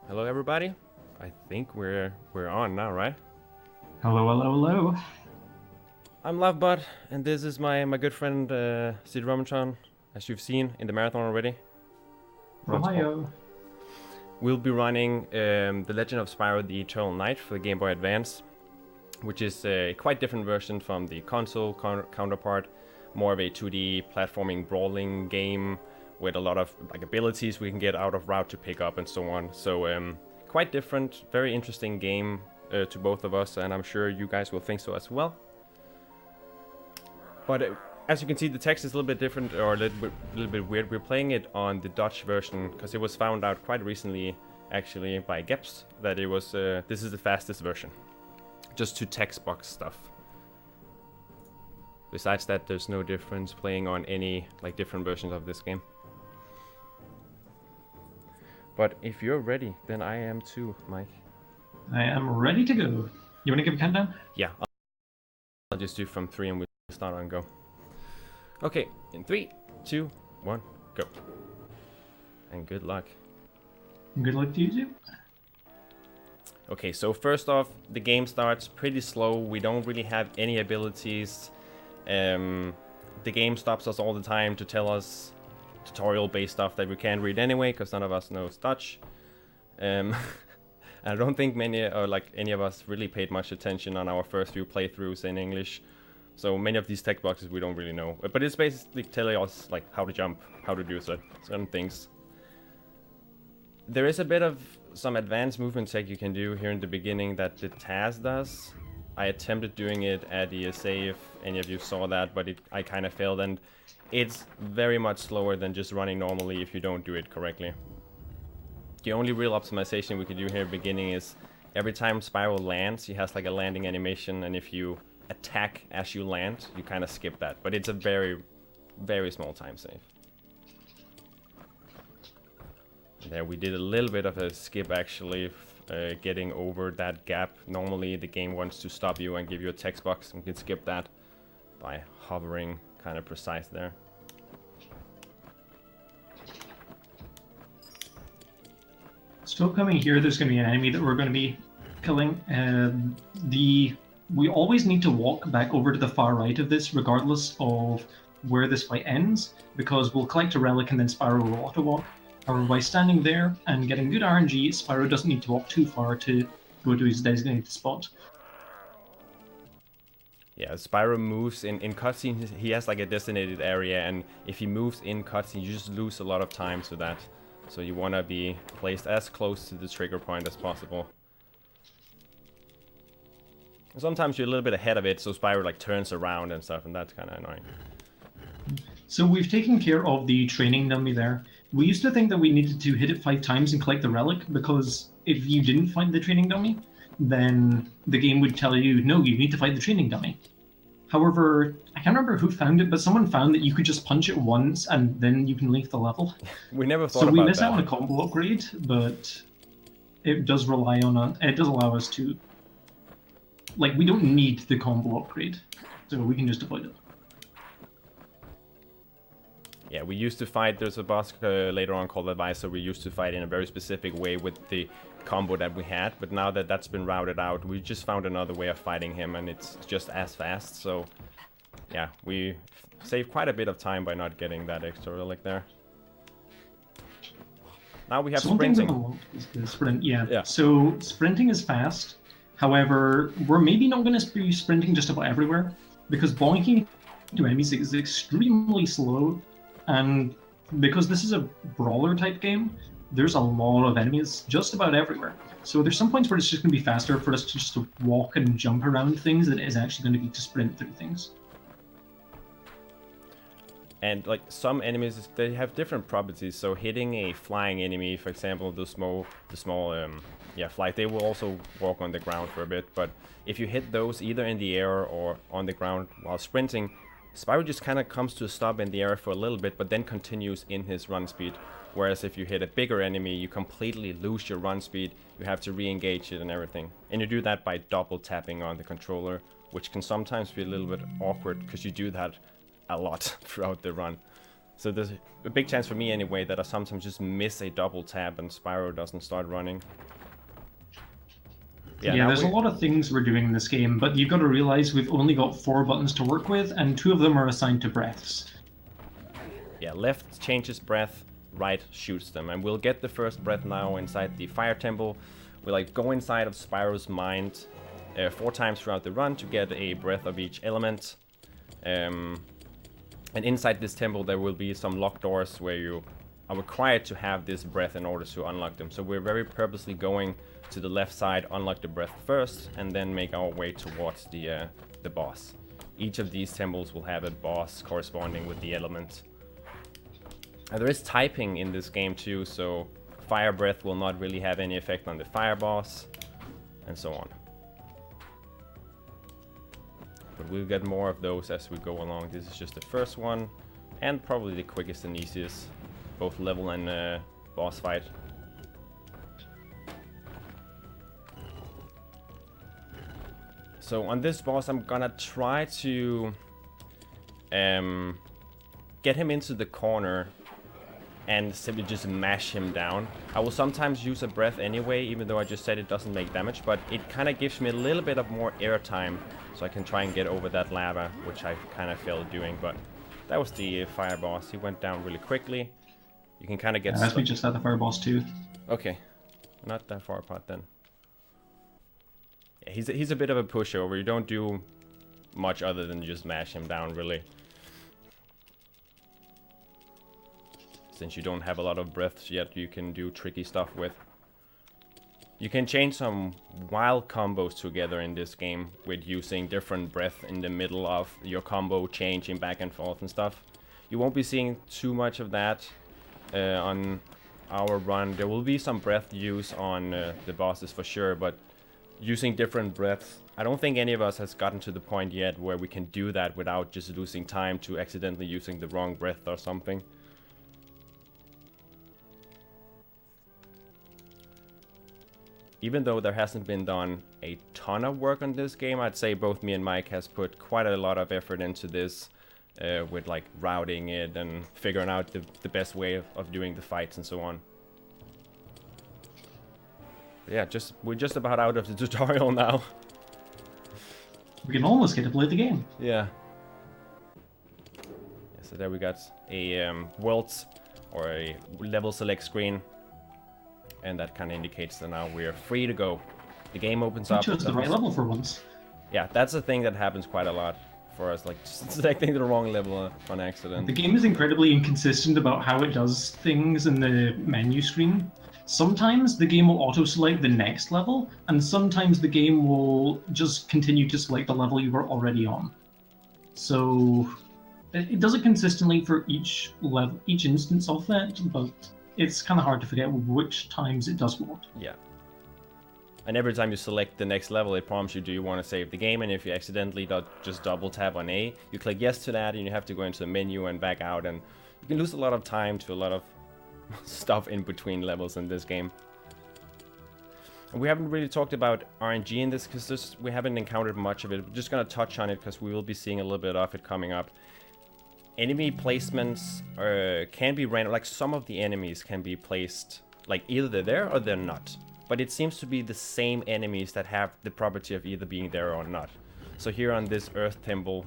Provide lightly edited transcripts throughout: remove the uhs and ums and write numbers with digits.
Hello, everybody. I think we're on now, right? Hello, hello, hello. I'm LoveBot, and this is my good friend CDRomatron, as you've seen in the marathon already. Ohio. We'll be running The Legend of Spyro: The Eternal Night for the Game Boy Advance, which is a quite different version from the console counterpart. More of a 2D platforming brawling game with a lot of abilities we can get out of route to pick up and so on. So quite different, very interesting game to both of us, and I'm sure you guys will think so as well. But as you can see, the text is a little bit different, or a little bit weird. We're playing it on the Dutch version because it was found out quite recently, actually, by Geps, that it was this is the fastest version, just to text box stuff. Besides that, there's no difference playing on any different versions of this game. But if you're ready, then I am too, Mike. I am ready to go. You want to give a countdown? Yeah, I'll just do from 3 and we'll start on go. Okay, in 3, 2, 1, go. And good luck. Good luck to you too. Okay, so first off, the game starts pretty slow. We don't really have any abilities. The game stops us all the time to tell us tutorial-based stuff that we can't read anyway, because none of us knows Dutch. And I don't think many or any of us really paid much attention on our first few playthroughs in English. So many of these text boxes we don't really know. But it's basically telling us how to jump, how to do certain things. There is a bit of some advanced movement tech you can do here in the beginning that the Taz does. I attempted doing it at ESA if any of you saw that, but I kind of failed, and it's very much slower than just running normally if you don't do it correctly. The only real optimization we can do here at the beginning is every time Spyro lands, he has a landing animation, and if you attack as you land, you kind of skip that, but it's a very, very small time save. There we did a little bit of a skip actually, getting over that gap. Normally the game wants to stop you and give you a text box, and we can skip that by hovering kind of precise there. So coming here, there's going to be an enemy that we're going to be killing. We always need to walk back over to the far right of this, regardless of where this fight ends, because we'll collect a relic and then Spyro will auto-walk. However, by standing there and getting good RNG, Spyro doesn't need to walk too far to go to his designated spot. Yeah, Spyro moves in cutscenes. He has a designated area, and if he moves in cutscenes, you just lose a lot of time to that. So you want to be placed as close to the trigger point as possible. Sometimes you're a little bit ahead of it, so Spyro turns around and stuff, and that's kind of annoying. So we've taken care of the training dummy there. We used to think that we needed to hit it 5 times and collect the relic, because if you didn't find the training dummy, then the game would tell you, no, you need to fight the training dummy. However, I can't remember who found it, but someone found that you could just punch it once and then you can leave the level. We never thought about that. So we miss out on a combo upgrade, but it does rely on it does allow us to, we don't need the combo upgrade, so we can just avoid it. Yeah, we used to fight, there's a boss later on called Advisor, we used to fight in a very specific way with the combo that we had, but now that that's been routed out, we just found another way of fighting him, and it's just as fast, so yeah, we saved quite a bit of time by not getting that extra relic there. Now we have sprinting. One thing that is the sprint, yeah. So sprinting is fast, however, we're maybe not going to be sprinting just about everywhere, because boinking to enemies is extremely slow. And because this is a brawler type game, there's a lot of enemies just about everywhere. So there's some points where it's just going to be faster for us to just walk and jump around things than it is actually going to be to sprint through things. And some enemies, they have different properties. So hitting a flying enemy, for example, the small flight, they will also walk on the ground for a bit. But if you hit those either in the air or on the ground while sprinting, Spyro just kind of comes to a stop in the air for a little bit, but then continues in his run speed. Whereas if you hit a bigger enemy, you completely lose your run speed, you have to re-engage it and everything. And you do that by double tapping on the controller, which can sometimes be a little bit awkward, because you do that a lot throughout the run. So there's a big chance for me anyway that I sometimes just miss a double tap and Spyro doesn't start running. Yeah, there's a lot of things we're doing in this game, but you've got to realize we've only got 4 buttons to work with, and 2 of them are assigned to breaths. Yeah, left changes breath, right shoots them, and we'll get the first breath now inside the fire temple. We like go inside of Spyro's mind 4 times throughout the run to get a breath of each element. And inside this temple there will be some locked doors where you are required to have this breath in order to unlock them. So we're very purposely going to the left side, unlock the breath first, and then make our way towards the boss. Each of these temples will have a boss corresponding with the element. There is typing in this game too, so fire breath will not really have any effect on the fire boss, and so on. But we'll get more of those as we go along. This is just the first one, and probably the quickest and easiest, both level and boss fight. So on this boss, I'm gonna try to get him into the corner and simply just mash him down. I will sometimes use a breath anyway, even though I just said it doesn't make damage, but it kind of gives me a little bit of more air time, so I can try and get over that lava, which I kind of failed doing. But that was the fire boss. He went down really quickly. You can kind of get... we just had the fire boss too. Okay, not that far apart then. He's a bit of a pushover. You don't do much other than just mash him down, really. Since you don't have a lot of breaths yet, you can do tricky stuff with. You can change some wild combos together in this game with using different breath in the middle of your combo, changing back and forth and stuff. You won't be seeing too much of that on our run. There will be some breath use on the bosses for sure, but using different breaths, I don't think any of us has gotten to the point yet where we can do that without just losing time to accidentally using the wrong breath or something. Even though there hasn't been done a ton of work on this game, I'd say both me and Mike has put quite a lot of effort into this with like routing it and figuring out the best way of doing the fights and so on. Yeah, we're just about out of the tutorial now. We can almost get to play the game. Yeah. So there we got a worlds or a level select screen, and that kind of indicates that now we're free to go. The game opens up. You chose the right level for once. Yeah, that's a thing that happens quite a lot for us, like just selecting the wrong level on accident. The game is incredibly inconsistent about how it does things in the menu screen. Sometimes the game will auto-select the next level, and sometimes the game will just continue to select the level you were already on. So it does it consistently for each level, each instance of that, but it's kind of hard to forget which times it does what. Yeah. And every time you select the next level, it prompts you, do you want to save the game? And if you accidentally just double tap on A, you click yes to that, and you have to go into the menu and back out, and you can lose a lot of time to a lot of stuff in between levels in this game. And we haven't really talked about RNG in this because we haven't encountered much of it. We're just going to touch on it because we will be seeing a little bit of it coming up. Enemy placements can be random. Like some of the enemies can be placed, like either they're there or they're not. But it seems to be the same enemies that have the property of either being there or not. So here on this Earth Temple,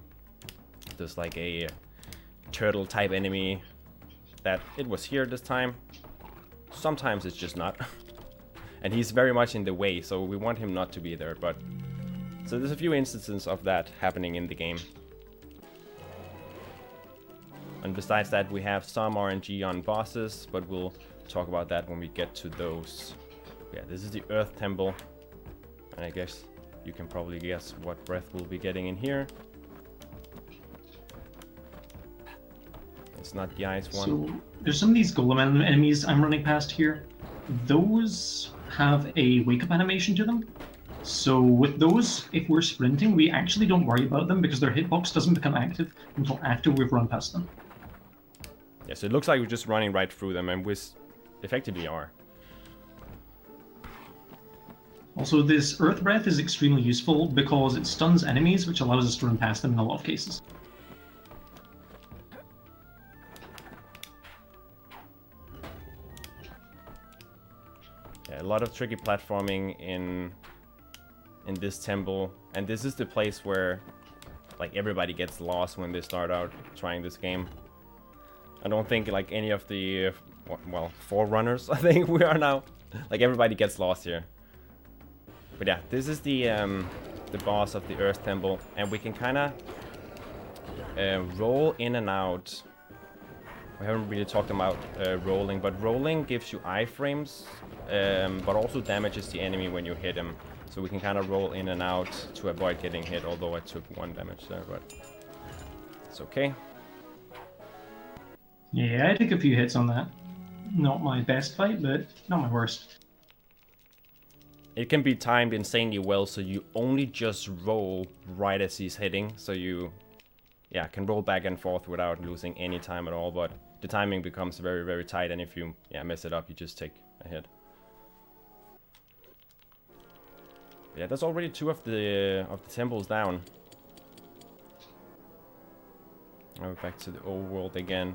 there's like a turtle type enemy that it was here this time. Sometimes it's just not. And he's very much in the way, so we want him not to be there. But so there's a few instances of that happening in the game. And besides that, we have some RNG on bosses, but we'll talk about that when we get to those. Yeah, this is the Earth Temple, and I guess you can probably guess what breath we'll be getting in here. It's not the ice one. So there's some of these golem enemies I'm running past here. Those have a wake-up animation to them. So with those, if we're sprinting, we actually don't worry about them because their hitbox doesn't become active until after we've run past them. Yeah, so it looks like we're just running right through them, and we effectively are. Also, this Earth Breath is extremely useful because it stuns enemies, which allows us to run past them in a lot of cases. Yeah, a lot of tricky platforming in this temple, and this is the place where like everybody gets lost when they start out trying this game. I don't think like any of the well, forerunners I think we are now. Like everybody gets lost here. But yeah, this is the boss of the Earth Temple, and we can kind of roll in and out. We haven't really talked about rolling, but rolling gives you iframes, but also damages the enemy when you hit him. So we can kind of roll in and out to avoid getting hit, although I took 1 damage there, but it's okay. Yeah, I took a few hits on that. Not my best fight, but not my worst. It can be timed insanely well, so you only just roll right as he's hitting, so you can roll back and forth without losing any time at all, but the timing becomes very, very tight, and if you mess it up, you just take a hit. Yeah, that's already 2 of the temples down. Now we're back to the old world again.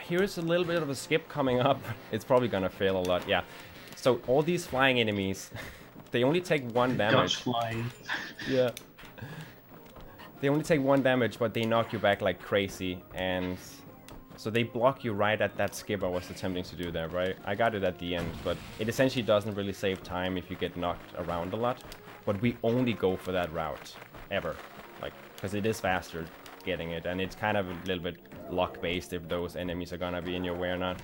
Here's a little bit of a skip coming up. It's probably gonna fail a lot, yeah. So all these flying enemies, they only take 1 damage. Dutch flying. Yeah. They only take 1 damage, but they knock you back like crazy, and so they block you right at that skip I was attempting to do there, right? I got it at the end, but it essentially doesn't really save time if you get knocked around a lot. But we only go for that route, ever. Like, because it is faster getting it, and it's kind of a little bit luck-based if those enemies are gonna be in your way or not.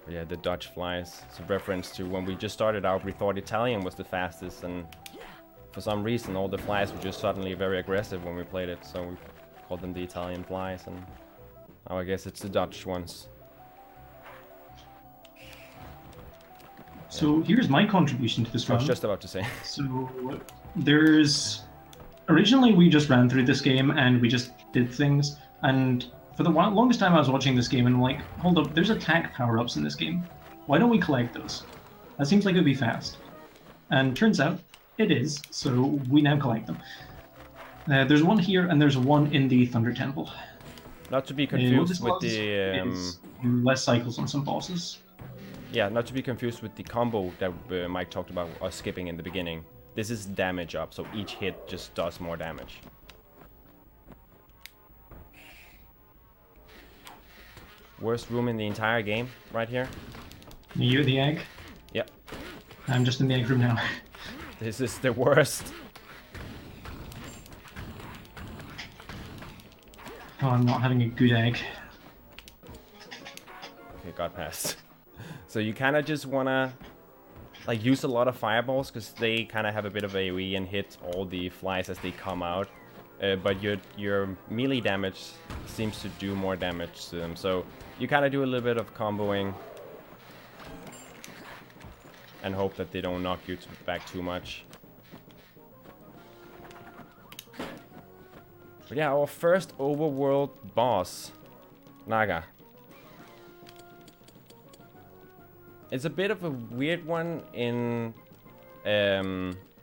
But yeah, the Dutch flies. It's a reference to when we just started out, we thought Italian was the fastest, and for some reason all the flies were just suddenly very aggressive when we played it, so we called them the Italian flies, and now I guess it's the Dutch ones. So here's my contribution to this round. I was just about to say. So there's... Originally we just ran through this game and we just did things, and for the longest time I was watching this game and I'm like, hold up, there's attack power-ups in this game. Why don't we collect those? That seems like it would be fast. And turns out it is, so we now collect them. There's one here, and there's one in the Thunder Temple. Not to be confused with the... less cycles on some bosses. Yeah, not to be confused with the combo that Mike talked about us skipping in the beginning. This is damage up, so each hit just does more damage. Worst room in the entire game, right here. You're the egg? Yep. I'm just in the egg room now. This is the worst. Oh, I'm not having a good egg. Okay, got past. So you kind of just want to like use a lot of fireballs, because they kind of have a bit of AoE and hit all the flies as they come out. But your melee damage seems to do more damage to them. So you kind of do a little bit of comboing and hope that they don't knock you back too much. But yeah, our first overworld boss, Naga. It's a bit of a weird one in...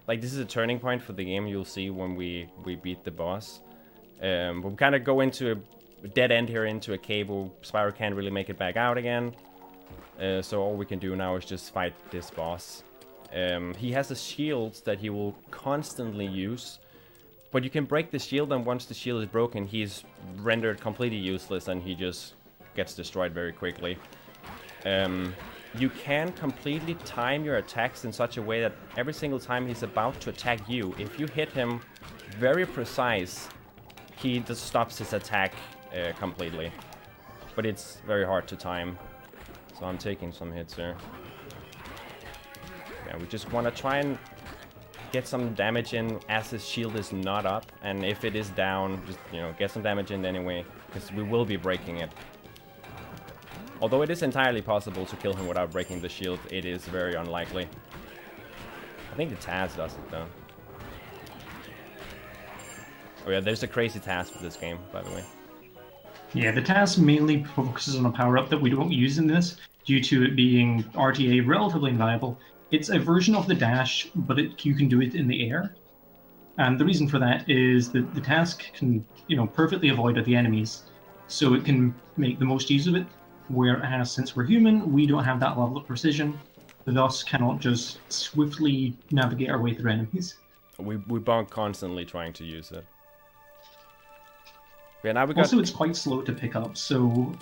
like, this is a turning point for the game, you'll see when we beat the boss. But we kind of go into a dead end here, into a cave where Spyro can't really make it back out again. So all we can do now is just fight this boss. He has a shield that he will constantly use. But you can break the shield, and once the shield is broken, he's rendered completely useless and he just gets destroyed very quickly. You can completely time your attacks in such a way that every single time he's about to attack you, if you hit him very precise, he just stops his attack completely. But it's very hard to time. So I'm taking some hits here. Yeah, we just want to try and get some damage in as his shield is not up, and if it is down, just, you know, get some damage in anyway, because we will be breaking it. Although it is entirely possible to kill him without breaking the shield, it is very unlikely. I think the Taz does it though. Oh yeah, there's a crazy task for this game, by the way. Yeah, the task mainly focuses on a power-up that we don't use in this, due to it being RTA relatively inviolable. It's a version of the dash, but you can do it in the air. And the reason for that is that the task can, you know, perfectly avoid the enemies, so it can make the most use of it. whereas since we're human, we don't have that level of precision, thus cannot just swiftly navigate our way through enemies. We bonk constantly trying to use it. Yeah, now we got... Also, it's quite slow to pick up, so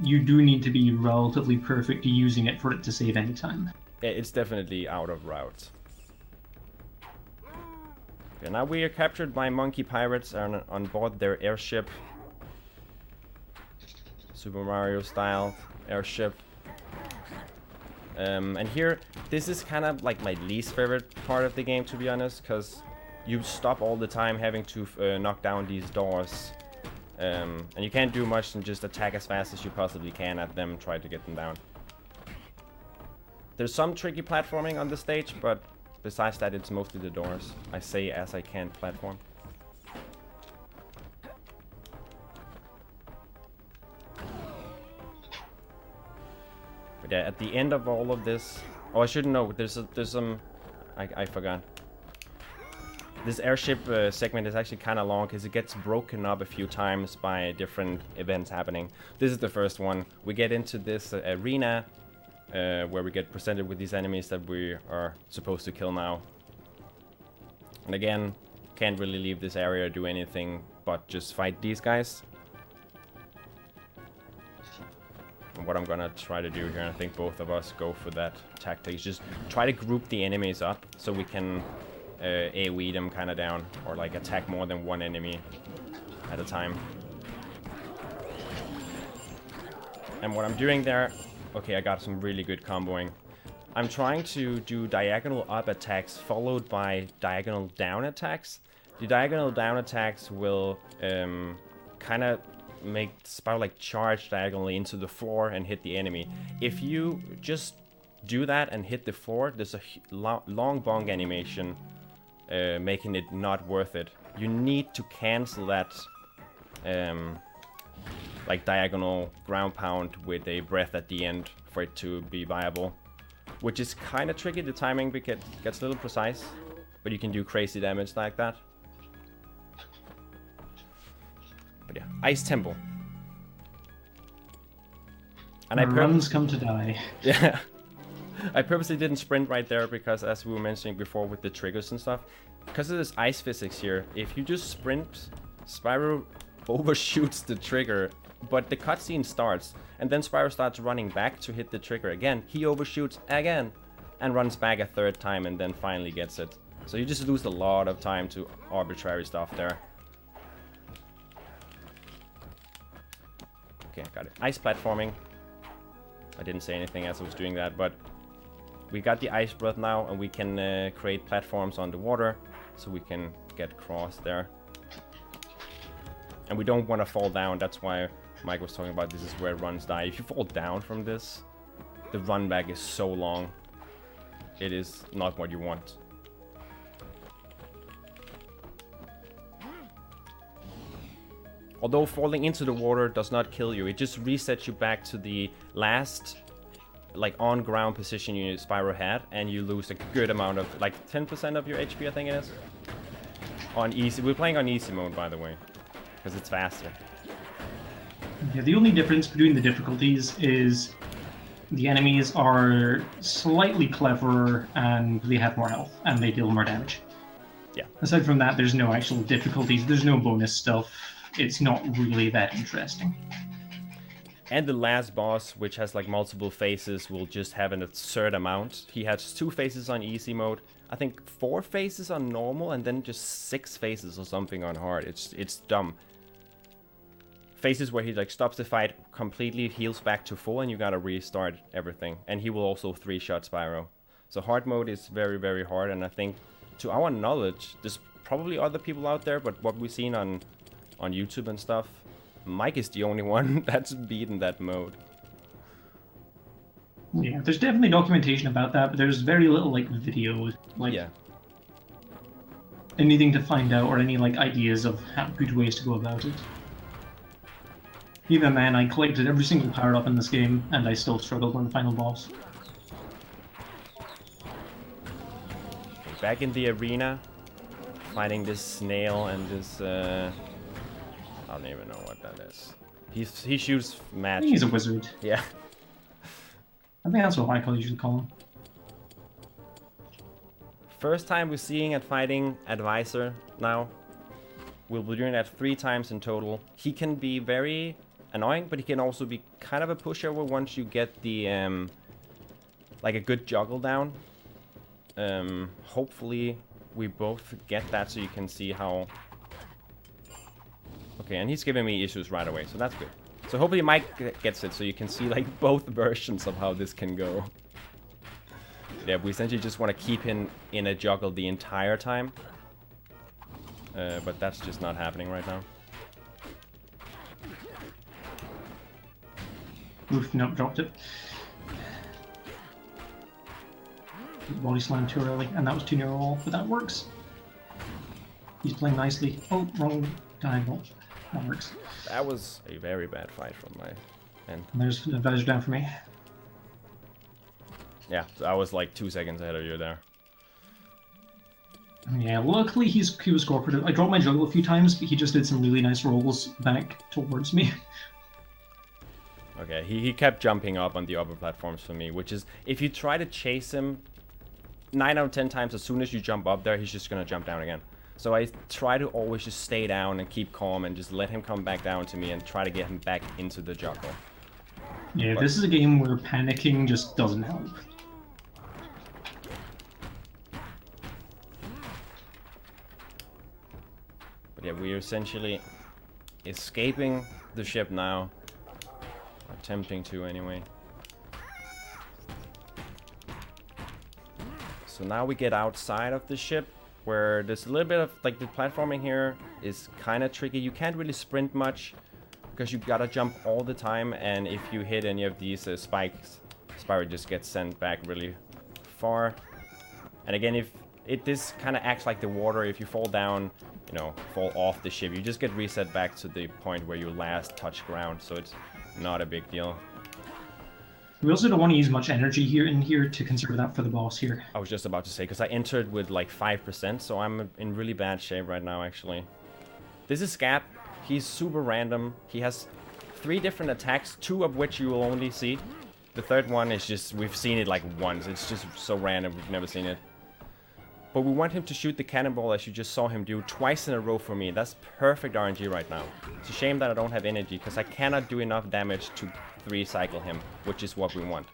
you do need to be relatively perfect using it for it to save any time. Yeah, it's definitely out of route. Okay, now we are captured by monkey pirates on board their airship. Super Mario style airship. And here, this is kind of like my least favorite part of the game, to be honest, because you stop all the time having to knock down these doors. And you can't do much than just attack as fast as you possibly can at them, try to get them down. There's some tricky platforming on the stage, but besides that, it's mostly the doors. I say as I can't platform. But yeah, at the end of all of this... Oh, I shouldn't know. There's some... I forgot. This airship segment is actually kind of long because it gets broken up a few times by different events happening. This is the first one. We get into this arena where we get presented with these enemies that we are supposed to kill now. And again, can't really leave this area or do anything but just fight these guys. And what I'm gonna try to do here, and I think both of us go for that tactic, is just try to group the enemies up so we can AoE them kind of down, or like attack more than one enemy at a time. And what I'm doing there, okay, I got some really good comboing. I'm trying to do diagonal up attacks followed by diagonal down attacks. The diagonal down attacks will kind of make Spyro like charge diagonally into the floor and hit the enemy. If you just do that and hit the floor, there's a long bong animation making it not worth it. You need to cancel that like diagonal ground pound with a breath at the end for it to be viable, which is kind of tricky. The timing gets a little precise, but you can do crazy damage like that. But yeah, Ice Temple. And runs come to die. Yeah. I purposely didn't sprint right there because, as we were mentioning before with the triggers and stuff, because of this ice physics here, if you just sprint, Spyro overshoots the trigger, but the cutscene starts, and then Spyro starts running back to hit the trigger again. He overshoots again, and runs back a third time, and then finally gets it. So you just lose a lot of time to arbitrary stuff there. Okay, got it. Ice platforming. I didn't say anything as I was doing that, but we got the ice breath now, and we can create platforms on the water, so we can get across there. And we don't want to fall down. That's why Mike was talking about this is where runs die. If you fall down from this, the run back is so long. It is not what you want. Although falling into the water does not kill you, it just resets you back to the last like on ground position Spyro had, and you lose a good amount of, like 10% of your HP, I think it is. On easy. We're playing on easy mode, by the way, because it's faster. Yeah, the only difference between the difficulties is the enemies are slightly cleverer and they have more health and they deal more damage. Yeah. Aside from that, there's no actual difficulties. There's no bonus stuff. It's not really that interesting. And the last boss, which has like multiple phases, will just have an absurd amount. He has 2 phases on easy mode, I think 4 phases on normal, and then just 6 phases or something on hard. It's dumb. Phases where he like stops the fight completely, heals back to full, and you gotta restart everything. And he will also 3-shot Spyro. So hard mode is very, very hard, and I think, to our knowledge, there's probably other people out there, but what we've seen on YouTube and stuff, Mike is the only one that's beaten that mode. Yeah, there's definitely documentation about that, but there's very little like videos, like anything to find out or any like ideas of good ways to go about it. Even then, I collected every single power-up in this game, and I still struggled on the final boss. Back in the arena, fighting this snail and this I don't even know what that is. He shoots mad. He's a wizard. Yeah. I think that's what my colleagues usually call him. First time we're seeing at fighting Advisor now. We'll be doing that 3 times in total. He can be very annoying, but he can also be kind of a pushover once you get the like a good juggle down. Hopefully we both get that so you can see how... Okay, and he's giving me issues right away, so that's good. So hopefully Mike gets it so you can see like both versions of how this can go. Yeah, we essentially just want to keep him in a juggle the entire time. But that's just not happening right now. Oof, nope, dropped it. Body slam too early, and that was too near a wall, but that works. He's playing nicely. Oh, wrong diagonal. That works. That was a very bad fight from my end. And there's an advisor down for me. Yeah, so I was like 2 seconds ahead of you there. Yeah, luckily he was cooperative. I dropped my juggle a few times, but he just did some really nice rolls back towards me. Okay, he kept jumping up on the upper platforms for me, which is, if you try to chase him 9 out of 10 times, as soon as you jump up there, he's just gonna jump down again. So I try to always just stay down and keep calm and just let him come back down to me and try to get him back into the juggle. Yeah, but this is a game where panicking just doesn't help. But yeah, we're essentially escaping the ship now. Attempting to, anyway. So now we get outside of the ship, where there's a little bit of, like, the platforming here is kind of tricky. You can't really sprint much, because you gotta jump all the time, and if you hit any of these spikes, Spyro just gets sent back really far. And again, if this kind of acts like the water, if you fall down, you know, fall off the ship, you just get reset back to the point where you last touched ground, so it's not a big deal. We also don't want to use much energy here to conserve that for the boss here. I was just about to say, because I entered with like 5%, so I'm in really bad shape right now, actually. This is Scap. He's super random. He has 3 different attacks, 2 of which you will only see. The third one is just, we've seen it like once. It's just so random, we've never seen it. But we want him to shoot the cannonball, as you just saw him do, twice in a row for me. That's perfect RNG right now. It's a shame that I don't have energy, because I cannot do enough damage to 3-cycle him, which is what we want.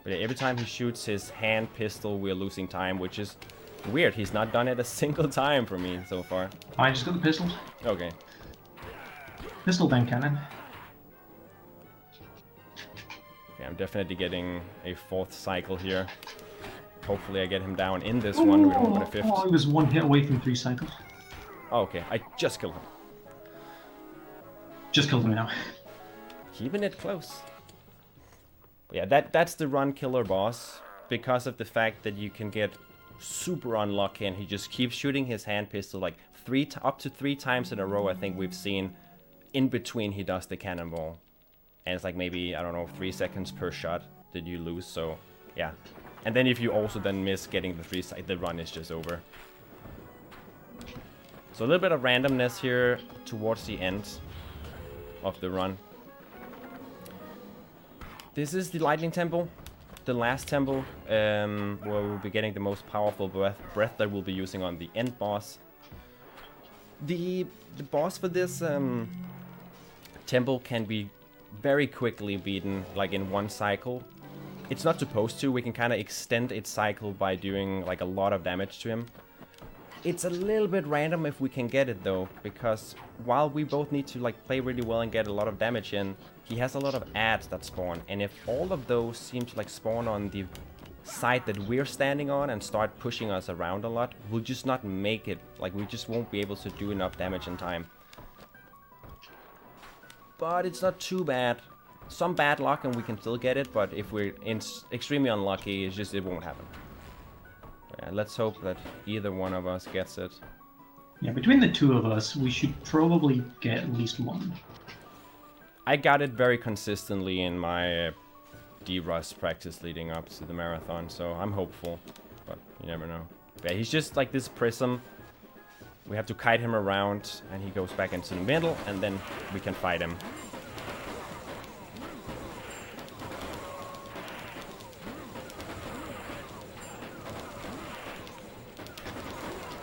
But yeah, every time he shoots his hand pistol, we're losing time, which is weird. He's not done it a single time for me so far. I just got the pistol. Okay. Pistol then cannon. Okay, I'm definitely getting a 4th cycle here. Hopefully I get him down in this one. We don't want a 5th. Oh, I was 1 hit away from 3 cycles. Oh, okay, I just killed him. Just killed him now. Keeping it close. But yeah, that's the run killer boss, because of the fact that you can get super unlucky and he just keeps shooting his hand pistol like up to 3 times in a row. I think we've seen in between he does the cannonball. And it's like maybe, I don't know, 3 seconds per shot that you lose, so yeah. And then if you also then miss getting the 3 the run is just over. So a little bit of randomness here towards the end of the run. This is the Lightning Temple, the last temple, where we'll be getting the most powerful breath that we'll be using on the end boss. The boss for this temple can be very quickly beaten, like in 1 cycle. It's not supposed to. We can kind of extend its cycle by doing like a lot of damage to him. It's a little bit random if we can get it though, because while we both need to like play really well and get a lot of damage in, he has a lot of ads that spawn, and if all of those seem to like spawn on the side that we're standing on and start pushing us around a lot, we'll just not make it. Like, we just won't be able to do enough damage in time. But it's not too bad. Some bad luck and we can still get it, but if we're extremely unlucky, it won't happen. Yeah, let's hope that either one of us gets it. Yeah, between the 2 of us, we should probably get at least 1. I got it very consistently in my D-Rust practice leading up to the marathon, so I'm hopeful, but you never know. But yeah, he's just like this prism We have to kite him around, and he goes back into the middle, and then we can fight him.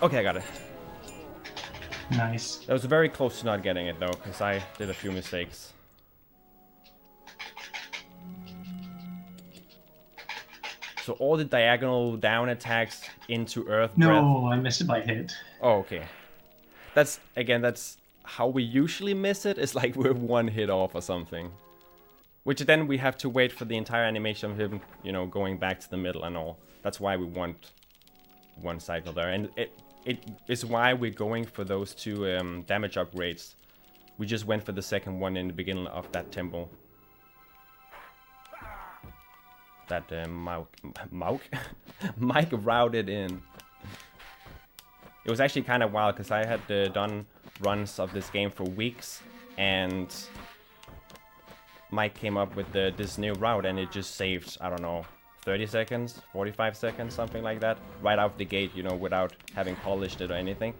Okay, I got it. Nice. I was very close to not getting it, though, because I did a few mistakes. So all the diagonal down attacks into Earth No, Breath. I missed it by hit. Oh, okay. That's how we usually miss it. It's like we're one hit off or something. Which then we have to wait for the entire animation of him, you know, going back to the middle and all. That's why we want one cycle there. And it is why we're going for those two damage upgrades. We just went for the second one in the beginning of that tempo. That Mike routed in. It was actually kind of wild because I had done runs of this game for weeks, and Mike came up with this new route, and it just saved, I don't know, 30 seconds, 45 seconds, something like that, right out the gate, you know, without having polished it or anything.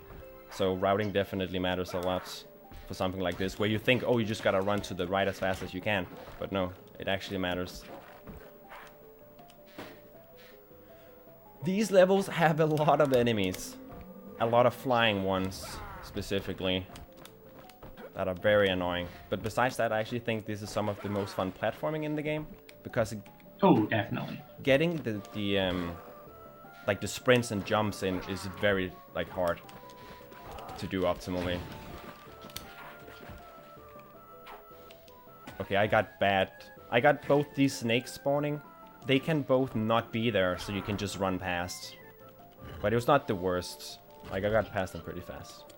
So routing definitely matters a lot for something like this, where you think, oh, you just gotta run to the right as fast as you can, but no, it actually matters. These levels have a lot of enemies. A lot of flying ones, specifically, that are very annoying. But besides that, I actually think this is some of the most fun platforming in the game, because oh, definitely, getting the like the sprints and jumps in is very like hard to do optimally. Okay, I got both these snakes spawning. They can both not be there, so you can just run past. But it was not the worst. Like, I got past them pretty fast.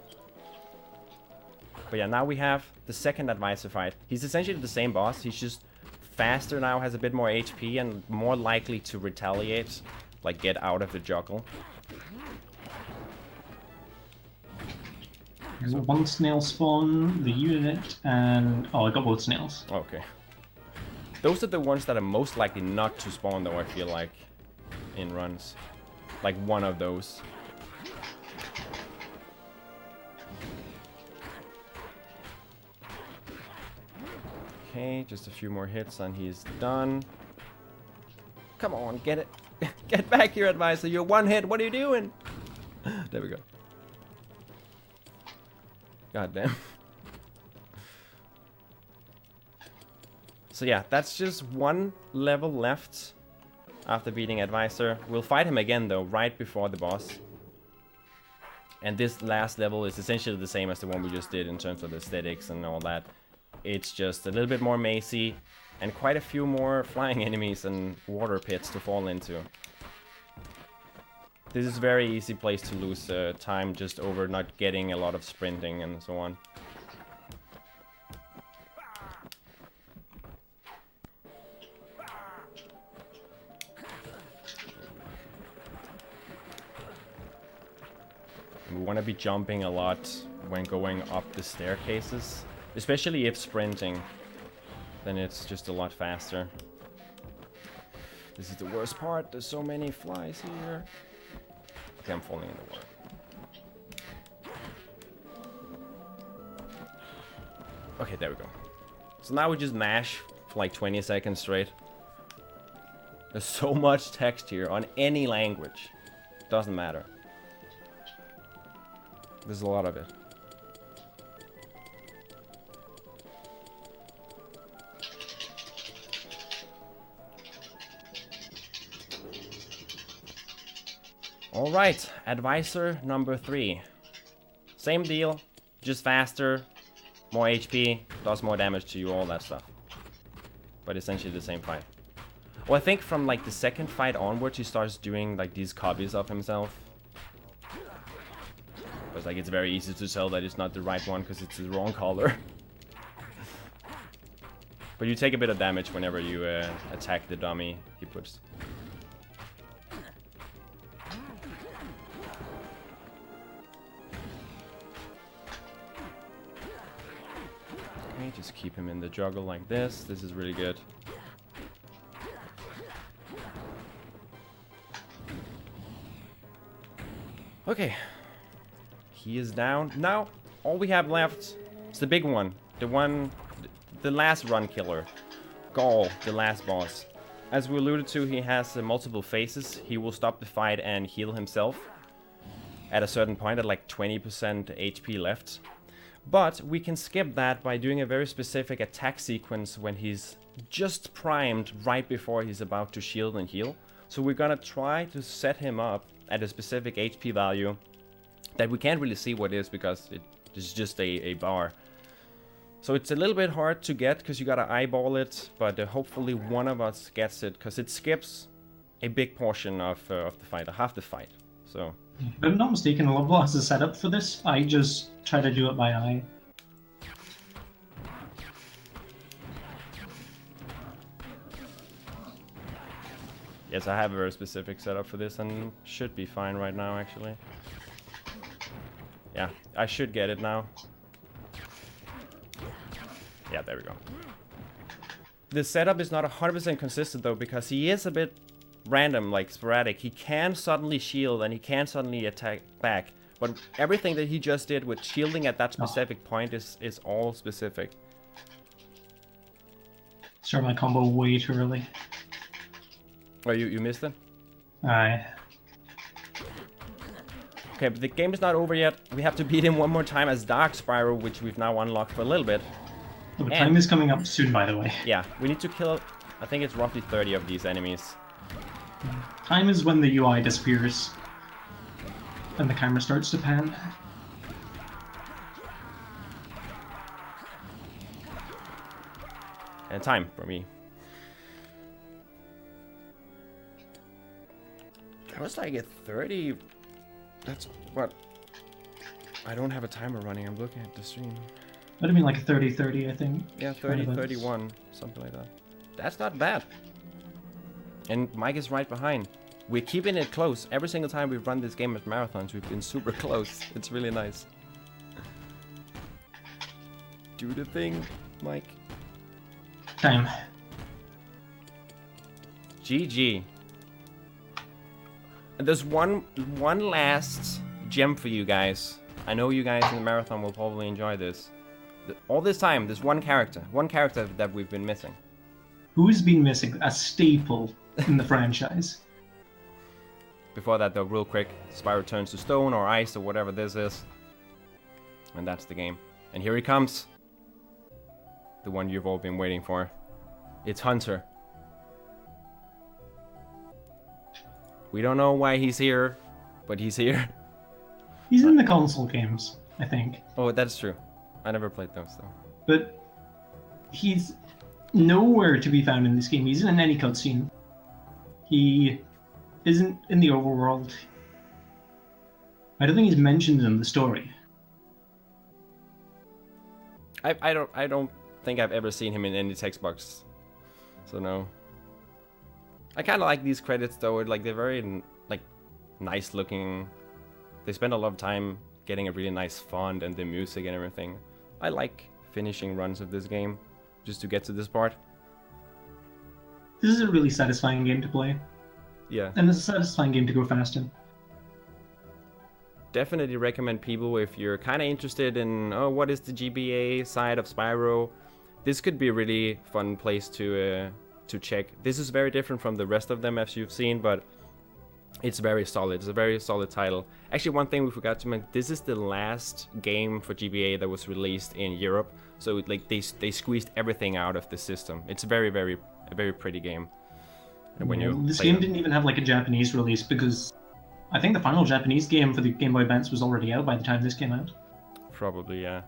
But yeah, now we have the second advisor fight. He's essentially the same boss. He's just faster now, has a bit more HP, and more likely to retaliate. Like, get out of the juggle. There's one snail spawn, the unit, and... oh, I got both snails. Okay. Those are the ones that are most likely not to spawn, though, I feel like, in runs. Like, one of those. Okay, just a few more hits and he's done. Come on, get it. Get back here, advisor. You're one hit. What are you doing? There we go. God damn. So yeah, that's just one level left after beating advisor. We'll fight him again, though, right before the boss. And this last level is essentially the same as the one we just did in terms of aesthetics and all that. It's just a little bit more mazy and quite a few more flying enemies and water pits to fall into. This is a very easy place to lose time just over not getting a lot of sprinting and so on. We want to be jumping a lot when going up the staircases. Especially if sprinting, then it's just a lot faster. This is the worst part. There's so many flies here. Okay, I'm falling in the water. Okay, there we go. So now we just mash for like 20 seconds straight. There's so much text here on any language. Doesn't matter. There's a lot of it. Alright, advisor number 3. Same deal, just faster, more HP, does more damage to you, all that stuff. But essentially the same fight. Well, I think from like the second fight onwards, he starts doing like these copies of himself. Because like it's very easy to tell that it's not the right one because it's the wrong color. But you take a bit of damage whenever you attack the dummy he puts. Okay, just keep him in the juggle like this. This is really good. Okay. He is down. Now, all we have left is the big one. The last run killer. Gaul, the last boss. As we alluded to, he has multiple phases. He will stop the fight and heal himself at a certain point at like 20% HP left. But we can skip that by doing a very specific attack sequence when he's just primed right before he's about to shield and heal. So we're gonna try to set him up at a specific HP value that we can't really see what is because it is just a bar. So it's a little bit hard to get because you gotta eyeball it, but hopefully one of us gets it because it skips a big portion of the fight, half the fight. So, if I'm not mistaken, LoveBot has a setup for this. I just try to do it by eye. Yes, I have a very specific setup for this and should be fine right now actually. Yeah, I should get it now. Yeah, there we go. The setup is not 100% consistent though, because he is a bit random, like sporadic. He can suddenly shield and he can suddenly attack back. But everything that he just did with shielding at that specific point is all specific. Start my combo way too early. Oh, you missed it? Aye. Okay, but the game is not over yet. We have to beat him one more time as Dark Spyro, which we've now unlocked for a little bit. The time is coming up soon, by the way. Yeah, we need to kill, I think it's roughly 30 of these enemies. Time is when the UI disappears and the camera starts to pan. And time for me. That was like a 30. That's what. I don't have a timer running. I'm looking at the stream. Would have been like a 30-30, I think. Yeah, 30-31, something like that. That's not bad. And Mike is right behind. We're keeping it close. Every single time we've run this game at marathons, we've been super close. It's really nice. Do the thing, Mike. Time. GG. And there's one last gem for you guys. I know you guys in the marathon will probably enjoy this. All this time, there's one character that we've been missing. Who's been missing? A staple in the franchise. Before that though, real quick, Spyro turns to stone or ice or whatever this is. And that's the game. And here he comes. The one you've all been waiting for. It's Hunter. We don't know why he's here, but he's here. He's in the console games, I think. Oh, that's true. I never played those though. But he's nowhere to be found in this game. He's in any cutscene. He isn't in the overworld. I don't think he's mentioned in the story. I don't think I've ever seen him in any text box. So no. I kind of like these credits though. Like they're very like nice looking. They spend a lot of time getting a really nice font and the music and everything. I like finishing runs of this game just to get to this part. This is a really satisfying game to play. Yeah. And it's a satisfying game to go fast in. Definitely recommend people if you're kind of interested in, oh, what is the GBA side of Spyro? This could be a really fun place to check. This is very different from the rest of them as you've seen, but it's very solid. It's a very solid title. Actually, one thing we forgot to mention, this is the last game for GBA that was released in Europe. So like they squeezed everything out of the system. It's a very pretty game. And when this game didn't even have like a Japanese release because I think the final Japanese game for the Game Boy Advance was already out by the time this came out. Probably, yeah.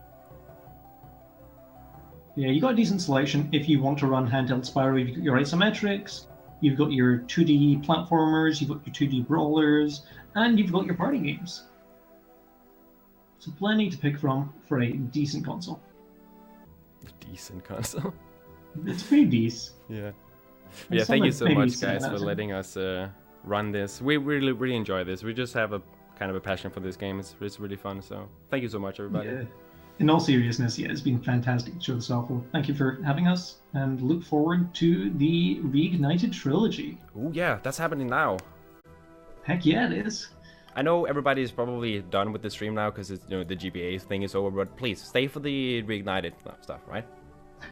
Yeah, you got a decent selection if you want to run handheld Spyro. You've got your isometrics, you've got your 2D platformers, you've got your 2D brawlers, and you've got your party games. So plenty to pick from for a decent console. Decent console? It's pretty decent. Yeah. Yeah, thank you so much, guys, for letting us run this. We really enjoy this. We just have a kind of a passion for this game. It's really fun, so thank you so much, everybody. Yeah. In all seriousness, yeah, it's been fantastic to show this off. Thank you for having us, and look forward to the Reignited trilogy. Oh yeah, that's happening now. Heck yeah, it is. I know everybody is probably done with the stream now because it's, you know, the GBA thing is over, but please stay for the reignited stuff, right?